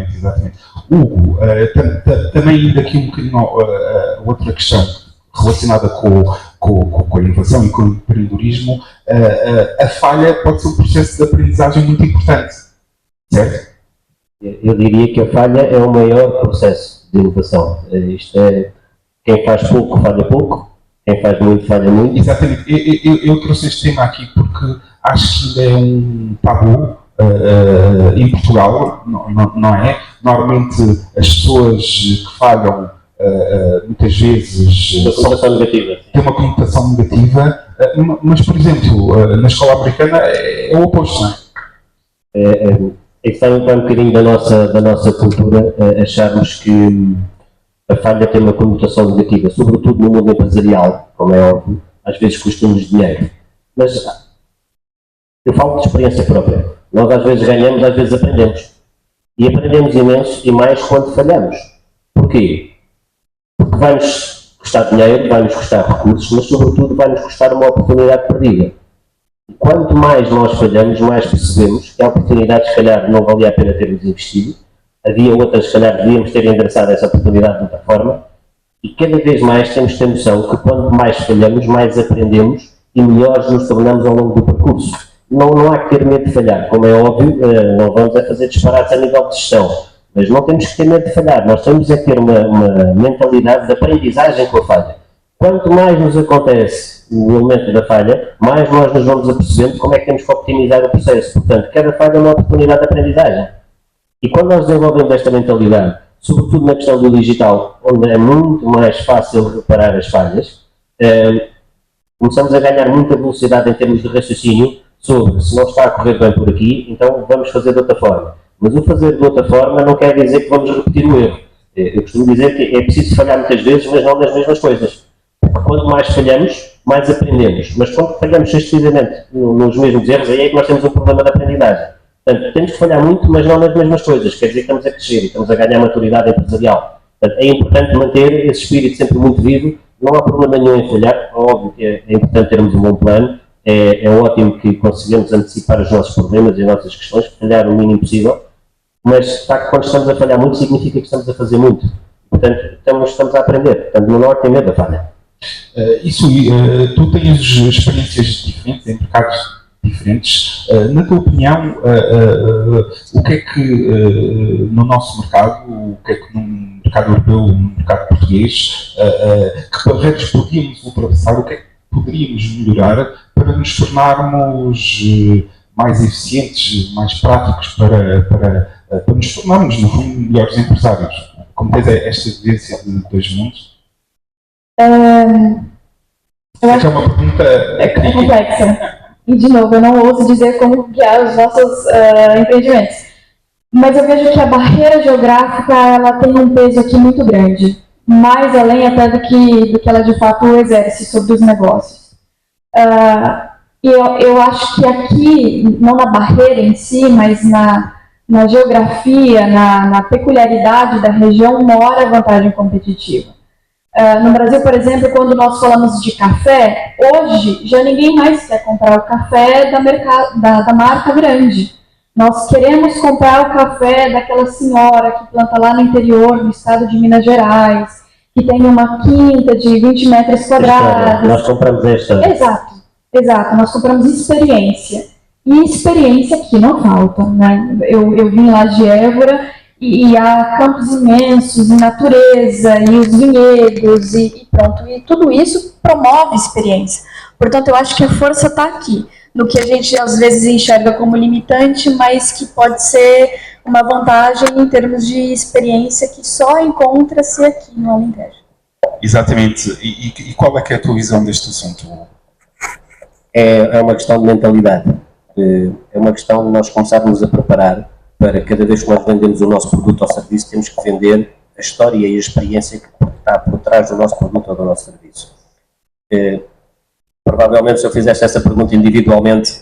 exatamente. Hugo, também indo aqui um bocadinho outra questão relacionada com a inovação e com o empreendedorismo, a falha pode ser um processo de aprendizagem muito importante, certo? Eu diria que a falha é o maior processo de inovação. Isto é, quem faz pouco falha pouco, quem faz muito falha muito. Exatamente. Eu trouxe este tema aqui porque acho que ainda é um tabu em Portugal, não é? Normalmente as pessoas que falham muitas vezes têm uma conotação negativa, mas, por exemplo, na escola americana é o oposto, não é? Isso vai um bocadinho da nossa cultura, acharmos que a falha tem uma conotação negativa, sobretudo no mundo empresarial, como é óbvio, às vezes custa-nos dinheiro. Mas eu falo de experiência própria. Nós às vezes ganhamos, às vezes aprendemos. E aprendemos imenso e mais quando falhamos. Porquê? Porque vai-nos custar dinheiro, vai-nos custar recursos, mas sobretudo vai-nos custar uma oportunidade perdida. E quanto mais nós falhamos, mais percebemos que a oportunidade, se calhar, não valia a pena termos investido. Havia outras, se calhar, devíamos ter endereçado essa oportunidade de outra forma. E cada vez mais temos que ter noção que quanto mais falhamos, mais aprendemos e melhores nos tornamos ao longo do percurso. Não há que ter medo de falhar, como é óbvio, não vamos fazer disparates a nível de gestão, mas não temos que ter medo de falhar, nós temos que ter uma mentalidade de aprendizagem com a falha. Quanto mais nos acontece o elemento da falha, mais nós nos vamos apercebendo como é que temos que optimizar o processo. Portanto, cada falha é uma oportunidade de aprendizagem. E quando nós desenvolvemos esta mentalidade, sobretudo na questão do digital, onde é muito mais fácil reparar as falhas, começamos a ganhar muita velocidade em termos de raciocínio sobre se não está a correr bem por aqui, então vamos fazer de outra forma. Mas o fazer de outra forma não quer dizer que vamos repetir o erro. Eu costumo dizer que é preciso falhar muitas vezes, mas não nas mesmas coisas. Porque quanto mais falhamos, mais aprendemos. Mas quando falhamos sucessivamente nos mesmos erros, aí é que nós temos um problema de aprendizagem. Portanto, temos que falhar muito, mas não nas mesmas coisas. Quer dizer que estamos a crescer e estamos a ganhar maturidade empresarial. Portanto, é importante manter esse espírito sempre muito vivo. Não há problema nenhum em falhar. Óbvio que é importante termos um bom plano. É ótimo que conseguimos antecipar os nossos problemas e as nossas questões, falhar o mínimo possível, mas de facto, quando estamos a falhar muito, significa que estamos a fazer muito. Portanto, estamos a aprender. Portanto, não há que ter medo da falha. Tu tens experiências diferentes em mercados diferentes. Na tua opinião, o que é que no nosso mercado, o que é que no mercado europeu, no mercado português, que barreiras podíamos ultrapassar, o que é que poderíamos melhorar para nos tornarmos mais eficientes, mais práticos, para nos tornarmos, no fundo, melhores empresários? Como tens esta evidência de dois mundos? Eu acho que é uma pergunta é complexa. E, de novo, eu não ouso dizer como guiar os nossos empreendimentos. Mas eu vejo que a barreira geográfica ela tem um peso aqui muito grande. Mais além até do que ela de fato exerce sobre os negócios. E eu acho que aqui, não na barreira em si, mas na geografia, na peculiaridade da região, mora a vantagem competitiva. No Brasil, por exemplo, quando nós falamos de café, hoje já ninguém mais quer comprar o café da marca grande. Nós queremos comprar o café daquela senhora que planta lá no interior, no estado de Minas Gerais, que tem uma quinta de 20 metros quadrados. Nós compramos esta. Exato. Nós compramos experiência. E experiência aqui não falta, né? Eu vim lá de Évora e há campos imensos, e natureza, e os vinhedos, e pronto. E tudo isso promove experiência. Portanto, eu acho que a força está aqui, no que a gente às vezes enxerga como limitante, mas que pode ser uma vantagem em termos de experiência que só encontra-se aqui no Alentejo. Exatamente. E qual é que é a tua visão deste assunto? É uma questão de mentalidade. É uma questão de nós começarmos a preparar para cada vez que nós vendemos o nosso produto ou serviço, temos que vender a história e a experiência que está por trás do nosso produto ou do nosso serviço. Provavelmente, se eu fizesse essa pergunta individualmente,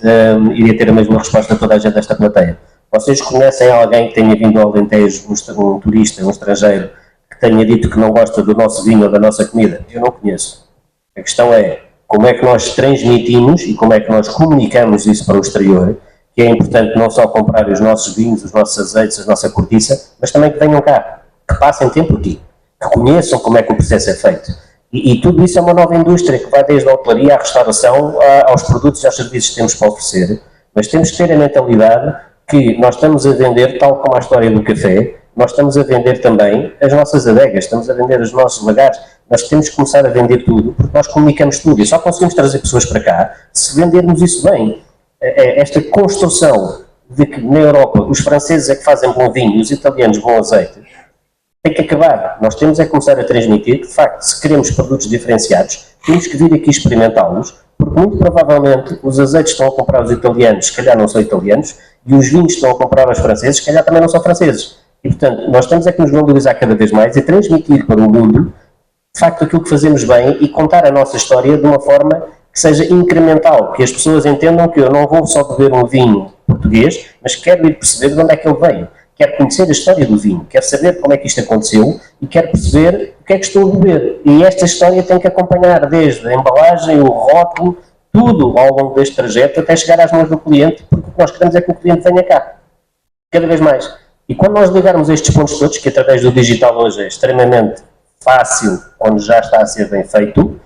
iria ter a mesma resposta a toda a gente desta plateia. Vocês conhecem alguém que tenha vindo ao Alentejo, um turista, um estrangeiro, que tenha dito que não gosta do nosso vinho ou da nossa comida? Eu não conheço. A questão é como é que nós transmitimos e como é que nós comunicamos isso para o exterior, que é importante não só comprar os nossos vinhos, os nossos azeites, a nossa cortiça, mas também que venham cá, que passem tempo aqui, que conheçam como é que o processo é feito. E tudo isso é uma nova indústria que vai desde a hotelaria à restauração, aos produtos e aos serviços que temos para oferecer, mas temos que ter a mentalidade que nós estamos a vender, tal como a história do café, nós estamos a vender também as nossas adegas, estamos a vender os nossos lagares, nós temos que começar a vender tudo, porque nós comunicamos tudo e só conseguimos trazer pessoas para cá se vendermos isso bem. Esta construção de que na Europa os franceses é que fazem bom vinho e os italianos bom azeite, tem que acabar. Nós temos é começar a transmitir que, de facto, se queremos produtos diferenciados, temos que vir aqui experimentá-los, porque muito provavelmente os azeites estão a comprar os italianos, se calhar não são italianos, e os vinhos estão a comprar os franceses, se calhar também não são franceses. E, portanto, nós temos é que nos valorizar cada vez mais e transmitir para o mundo, de facto, aquilo que fazemos bem e contar a nossa história de uma forma que seja incremental, que as pessoas entendam que eu não vou só beber um vinho português, mas quero ir perceber de onde é que ele veio. Quero conhecer a história do vinho, quero saber como é que isto aconteceu e quero perceber o que é que estou a beber. E esta história tem que acompanhar desde a embalagem, o rótulo, tudo ao longo deste trajeto até chegar às mãos do cliente, porque o que nós queremos é que o cliente venha cá, cada vez mais. E quando nós ligarmos estes pontos todos, que através do digital hoje é extremamente fácil, quando já está a ser bem feito,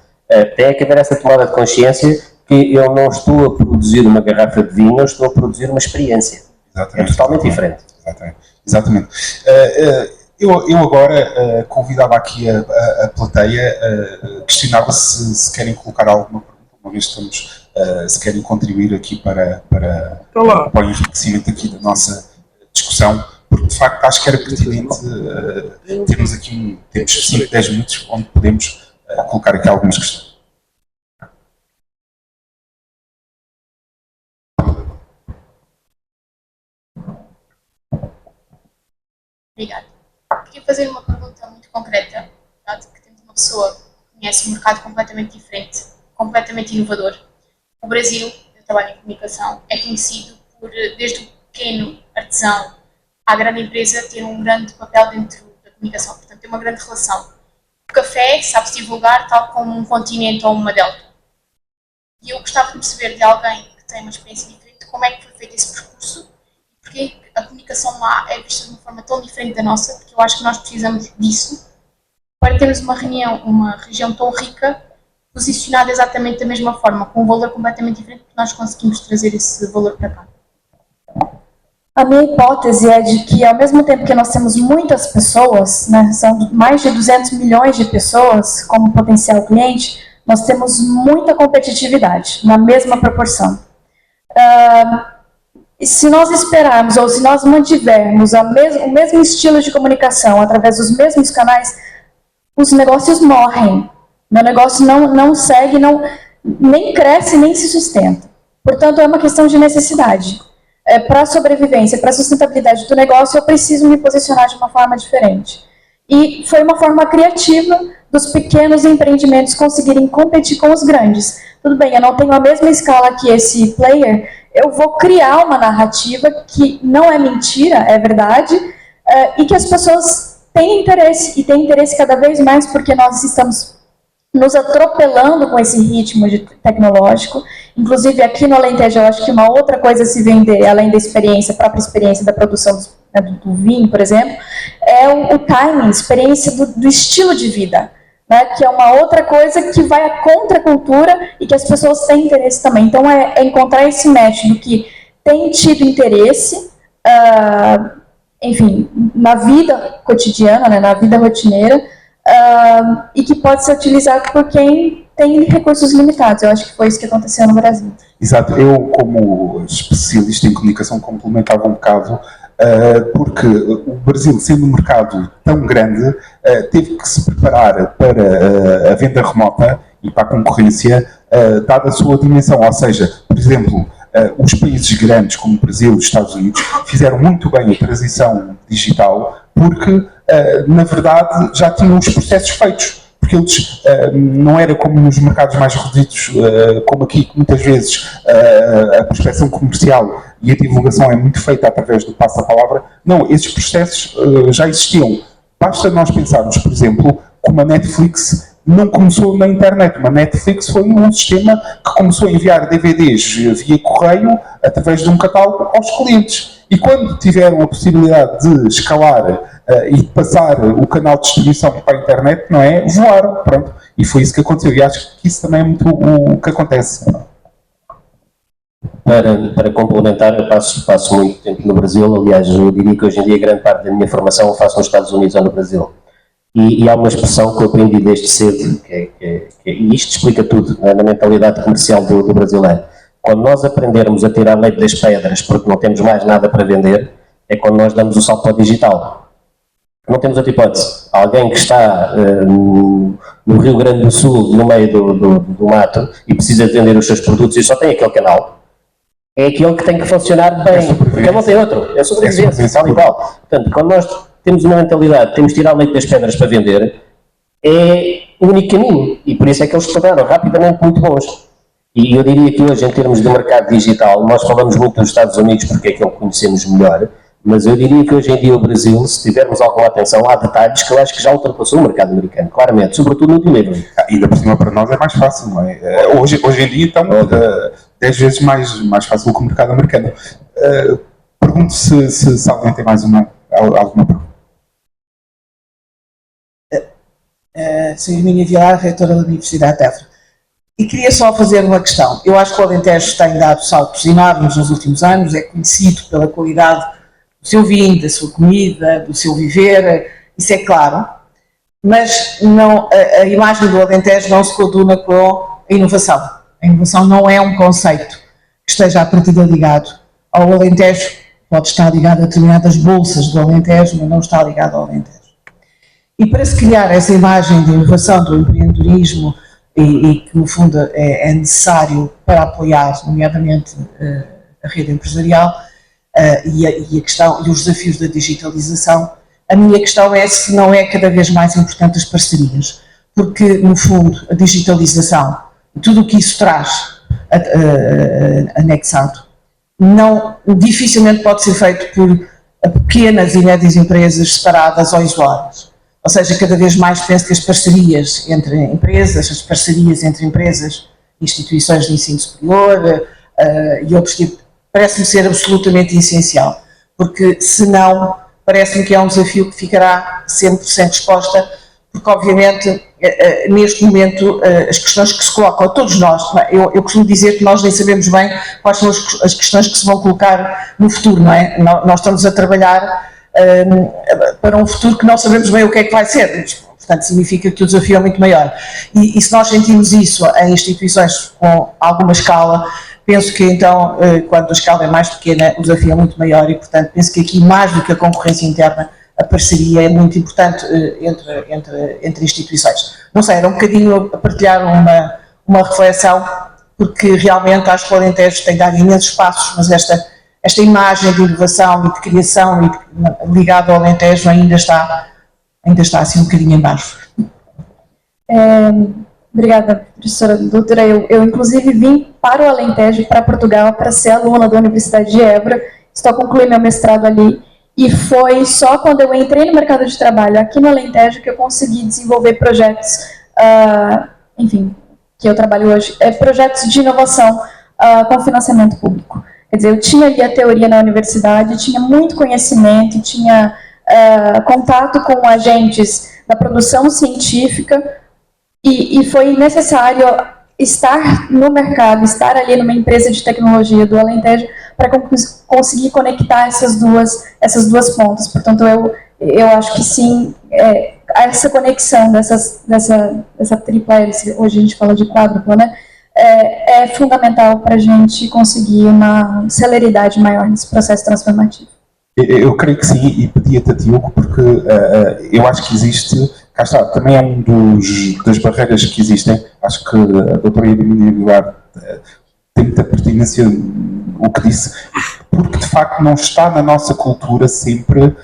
tem que haver essa tomada de consciência que eu não estou a produzir uma garrafa de vinho, eu estou a produzir uma experiência. Exatamente. É totalmente diferente. Exatamente. Eu agora convidava aqui a plateia, questionava se querem colocar alguma pergunta, uma vez que estamos, se querem contribuir aqui para o enriquecimento aqui da nossa discussão, porque de facto acho que era pertinente termos aqui temos 5, 10 minutos onde podemos colocar aqui algumas questões. Obrigada. Queria fazer uma pergunta muito concreta, dado que temos uma pessoa que conhece um mercado completamente diferente, completamente inovador. O Brasil, eu trabalho em comunicação, é conhecido por, desde o pequeno artesão à grande empresa, ter um grande papel dentro da comunicação, portanto tem uma grande relação. O café sabe-se divulgar tal como um continente ou uma delta. E eu gostava de perceber de alguém que tem uma experiência diferente como é que foi feito esse percurso, porque a comunicação lá é vista de uma forma tão diferente da nossa, porque eu acho que nós precisamos disso para termos uma região tão rica, posicionada exatamente da mesma forma, com um valor completamente diferente, porque nós conseguimos trazer esse valor para cá. A minha hipótese é de que, ao mesmo tempo que nós temos muitas pessoas, né, são mais de 200 milhões de pessoas como potencial cliente, nós temos muita competitividade, na mesma proporção. Se nós esperarmos, ou se nós mantivermos o mesmo estilo de comunicação através dos mesmos canais, os negócios morrem. Meu negócio não segue, nem cresce, nem se sustenta. Portanto, é uma questão de necessidade. Para a sobrevivência, para a sustentabilidade do negócio, eu preciso me posicionar de uma forma diferente. E foi uma forma criativa dos pequenos empreendimentos conseguirem competir com os grandes. Tudo bem, eu não tenho a mesma escala que esse player, eu vou criar uma narrativa que não é mentira, é verdade, e que as pessoas têm interesse, e têm interesse cada vez mais porque nós estamos nos atropelando com esse ritmo tecnológico. Inclusive, aqui no Alentejo, eu acho que uma outra coisa a se vender, além da experiência, a própria experiência da produção do vinho, por exemplo, é o timing, a experiência do estilo de vida, né, que é uma outra coisa que vai à contracultura e que as pessoas têm interesse também. Então, é encontrar esse match do que tem tido interesse, enfim, na vida cotidiana, né, na vida rotineira, e que pode ser utilizado por quem tem recursos limitados. Eu acho que foi isso que aconteceu no Brasil. Exato. Eu, como especialista em comunicação, complementava um bocado, porque o Brasil, sendo um mercado tão grande, teve que se preparar para a venda remota e para a concorrência, dada a sua dimensão. Ou seja, por exemplo, os países grandes, como o Brasil e os Estados Unidos, fizeram muito bem a transição digital, porque, na verdade, já tinham os processos feitos. Porque eles, não era como nos mercados mais reduzidos, como aqui, que muitas vezes a prospecção comercial e a divulgação é muito feita através do passa-palavra. Não, esses processos já existiam. Basta nós pensarmos, por exemplo, como a Netflix não começou na internet. Uma Netflix foi um sistema que começou a enviar DVDs via correio através de um catálogo aos clientes. E quando tiveram a possibilidade de escalar e de passar o canal de distribuição para a internet, não é? Voaram, pronto. E foi isso que aconteceu. E acho que isso também é muito o que acontece. Para complementar, eu passo muito tempo no Brasil. Aliás, eu diria que hoje em dia grande parte da minha formação eu faço nos Estados Unidos ou no Brasil. E há uma expressão que eu aprendi desde cedo, e isto explica tudo na mentalidade comercial do brasileiro. Quando nós aprendermos a tirar leite das pedras porque não temos mais nada para vender, é quando nós damos o salto para o digital. Não temos outra hipótese. Alguém que está no Rio Grande do Sul, no meio do mato, e precisa de vender os seus produtos e só tem aquele canal, é aquele que tem que funcionar bem, porque não tem outro. É sobrevivência, tal e qual. Portanto, quando nós temos uma mentalidade, temos de tirar leite das pedras para vender, é o único caminho. E por isso é que eles se tornaram rapidamente muito bons. E eu diria que hoje, em termos de mercado digital, nós falamos muito dos Estados Unidos porque é que conhecemos melhor, mas eu diria que hoje em dia o Brasil, se tivermos alguma atenção, há detalhes que eu acho que já ultrapassou o mercado americano, claramente, sobretudo no delivery. Ainda por cima para nós é mais fácil, não é? Hoje em dia, então, 10 vezes mais fácil que o mercado americano. Pergunto se alguém tem mais alguma pergunta. Sou Hermínia Vilar, reitora da Universidade de Évora. E queria só fazer uma questão. Eu acho que o Alentejo tem dado saltos enormes nos últimos anos, é conhecido pela qualidade do seu vinho, da sua comida, do seu viver, isso é claro, mas não, a imagem do Alentejo não se coaduna com a inovação. A inovação não é um conceito que esteja à partida ligado ao Alentejo, pode estar ligado a determinadas bolsas do Alentejo, mas não está ligado ao Alentejo. E para se criar essa imagem de inovação do empreendedorismo e que, no fundo, é necessário para apoiar, nomeadamente, a rede empresarial e a questão e os desafios da digitalização, a minha questão é se não é cada vez mais importante as parcerias, porque, no fundo, a digitalização e tudo o que isso traz anexado, dificilmente pode ser feito por pequenas e médias empresas separadas ou isoladas. Ou seja, cada vez mais penso que as parcerias entre empresas, as parcerias entre empresas, instituições de ensino superior e outros tipos, parece-me ser absolutamente essencial, porque senão parece-me que é um desafio que ficará sempre sem resposta, porque obviamente neste momento as questões que se colocam a todos nós, eu costumo dizer que nós nem sabemos bem quais são as questões que se vão colocar no futuro, não é? Nós estamos a trabalhar para um futuro que não sabemos bem o que é que vai ser, portanto significa que o desafio é muito maior. E se nós sentimos isso em instituições com alguma escala, penso que então, quando a escala é mais pequena, o desafio é muito maior e, portanto, penso que aqui, mais do que a concorrência interna, a parceria é muito importante entre instituições. Não sei, era um bocadinho a partilhar uma reflexão, porque realmente acho que o Alentejo tem dado imensos passos, mas esta imagem de inovação e de criação ligada ao Alentejo ainda está assim um bocadinho em baixo. Obrigada, professora doutora. Eu inclusive vim para o Alentejo, para Portugal, para ser aluna da Universidade de Évora. Estou concluindo meu mestrado ali. E foi só quando eu entrei no mercado de trabalho aqui no Alentejo que eu consegui desenvolver projetos, enfim, que eu trabalho hoje, projetos de inovação com financiamento público. Quer dizer, eu tinha ali a teoria na universidade, tinha muito conhecimento, tinha contato com agentes da produção científica e foi necessário estar no mercado, estar ali numa empresa de tecnologia do Alentejo para conseguir conectar essas duas pontas. Portanto, eu acho que sim, essa conexão dessa tripla hélice, hoje a gente fala de quádrupla, né? É fundamental para a gente conseguir uma celeridade maior nesse processo transformativo. Eu creio que sim, e pedi-te a Diogo, porque eu acho que existe, cá está, também é das barreiras que existem. Acho que a doutora Hermínia Vilar tem muita pertinência o que disse, porque de facto não está na nossa cultura sempre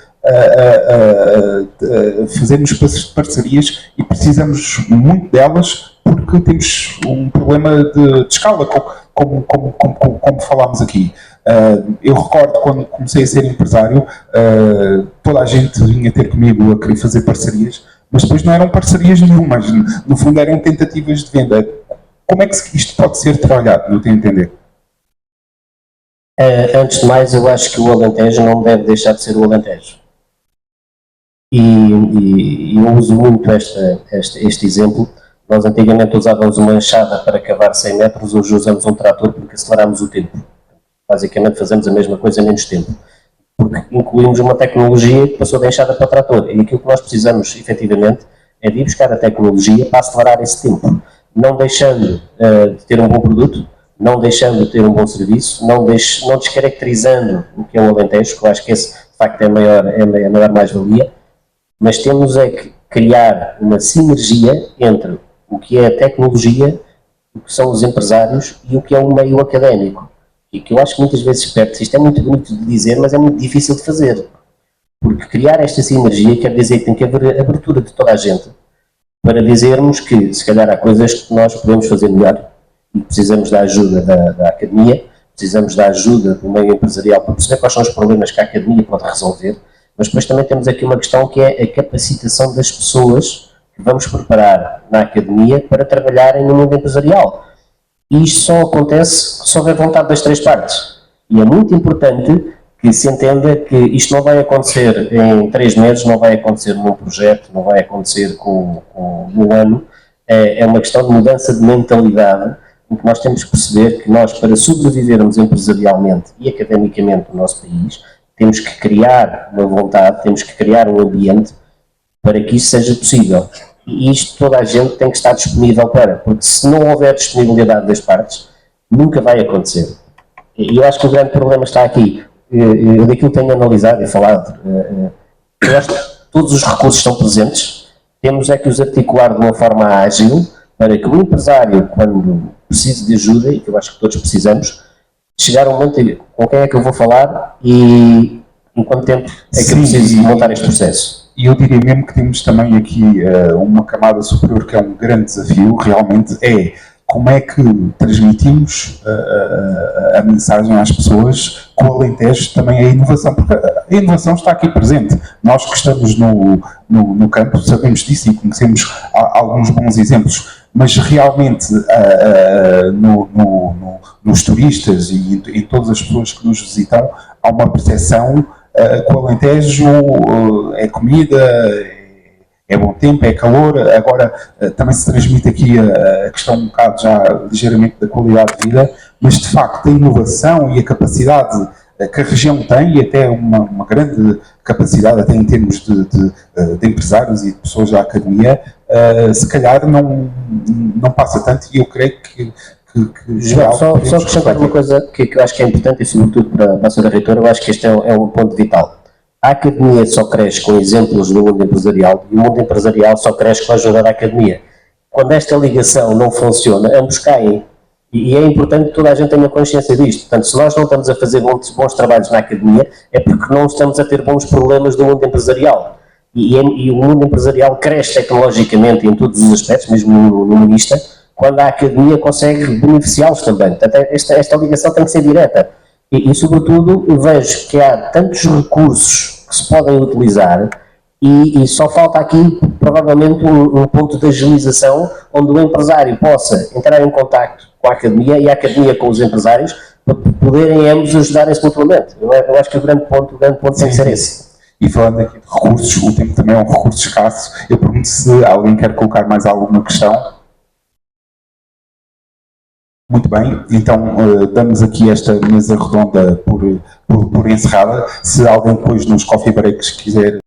fazermos parcerias e precisamos muito delas porque temos um problema de escala, como falámos aqui. Eu recordo quando comecei a ser empresário, toda a gente vinha ter comigo a querer fazer parcerias, mas depois não eram parcerias nenhumas, no fundo eram tentativas de venda. Como é que isto pode ser trabalhado, no teu entender? Antes de mais, eu acho que o Alentejo não deve deixar de ser o Alentejo. E eu uso muito este exemplo. Nós antigamente usávamos uma enxada para cavar 100 metros, hoje usamos um trator porque aceleramos o tempo. Basicamente fazemos a mesma coisa em menos tempo. Porque incluímos uma tecnologia que passou da enxada para o trator. E aquilo que nós precisamos, efetivamente, é de ir buscar a tecnologia para acelerar esse tempo. Não deixando de ter um bom produto, não deixando de ter um bom serviço, não descaracterizando o que é o Alentejo, que eu acho que esse, de facto, é a maior mais-valia, mas temos é que criar uma sinergia entre o que é a tecnologia, o que são os empresários e o que é o meio académico. E que eu acho que muitas vezes perde-se. Isto é muito bonito de dizer, mas é muito difícil de fazer. Porque criar esta sinergia quer dizer que tem que haver abertura de toda a gente para dizermos que, se calhar, há coisas que nós podemos fazer melhor e precisamos da ajuda da academia, precisamos da ajuda do meio empresarial para perceber quais são os problemas que a academia pode resolver, mas depois também temos aqui uma questão que é a capacitação das pessoas que vamos preparar na academia para trabalharem no mundo empresarial. E isto só acontece se houver vontade das três partes. E é muito importante que se entenda que isto não vai acontecer em 3 meses, não vai acontecer num projeto, não vai acontecer num ano. É uma questão de mudança de mentalidade, em que nós temos que perceber que nós, para sobrevivermos empresarialmente e academicamente no nosso país, temos que criar uma vontade, temos que criar um ambiente para que isso seja possível. E isto toda a gente tem que estar disponível para, porque se não houver disponibilidade das partes, nunca vai acontecer. E eu acho que o grande problema está aqui. Eu daquilo que tenho analisado e falado, eu acho que todos os recursos estão presentes, temos é que os articular de uma forma ágil, para que o empresário, quando precise de ajuda, e que eu acho que todos precisamos, chegar a um momento e com quem é que eu vou falar e em quanto tempo é que eu preciso montar este processo. E eu diria mesmo que temos também aqui uma camada superior que é um grande desafio, realmente é como é que transmitimos a mensagem às pessoas que o Alentejo também é inovação, porque a inovação está aqui presente. Nós que estamos no campo sabemos disso e conhecemos alguns bons exemplos, mas realmente nos turistas e em todas as pessoas que nos visitam há uma percepção que o Alentejo é comida, é bom tempo, é calor. Agora também se transmite aqui a questão um bocado já ligeiramente da qualidade de vida, mas de facto a inovação e a capacidade que a região tem, e até uma grande capacidade até em termos de empresários e de pessoas da academia, se calhar não passa tanto, e eu creio que só acrescentar uma coisa que eu acho que é importante, e sobretudo para a Sra. Reitora, eu acho que este é um ponto vital. A academia só cresce com exemplos do mundo empresarial, e o mundo empresarial só cresce com a ajuda da academia. Quando esta ligação não funciona, ambos caem. E é importante que toda a gente tenha consciência disto. Portanto, se nós não estamos a fazer bons trabalhos na academia, é porque não estamos a ter bons problemas do mundo empresarial. E o mundo empresarial cresce tecnologicamente em todos os aspectos, mesmo no Minista, quando a academia consegue beneficiá-los também. Portanto, esta ligação tem que ser direta. E sobretudo, eu vejo que há tantos recursos que se podem utilizar e só falta aqui, provavelmente, um ponto de agilização onde o empresário possa entrar em contacto com a academia e a academia com os empresários para poderem ambos ajudarem-se mutuamente. Eu acho que o grande ponto tem que ser esse. E falando aqui de recursos, o tempo também é um recurso escasso. Eu pergunto se alguém quer colocar mais alguma questão. Muito bem, então damos aqui esta mesa redonda por encerrada. Se alguém depois nos coffee breaks quiser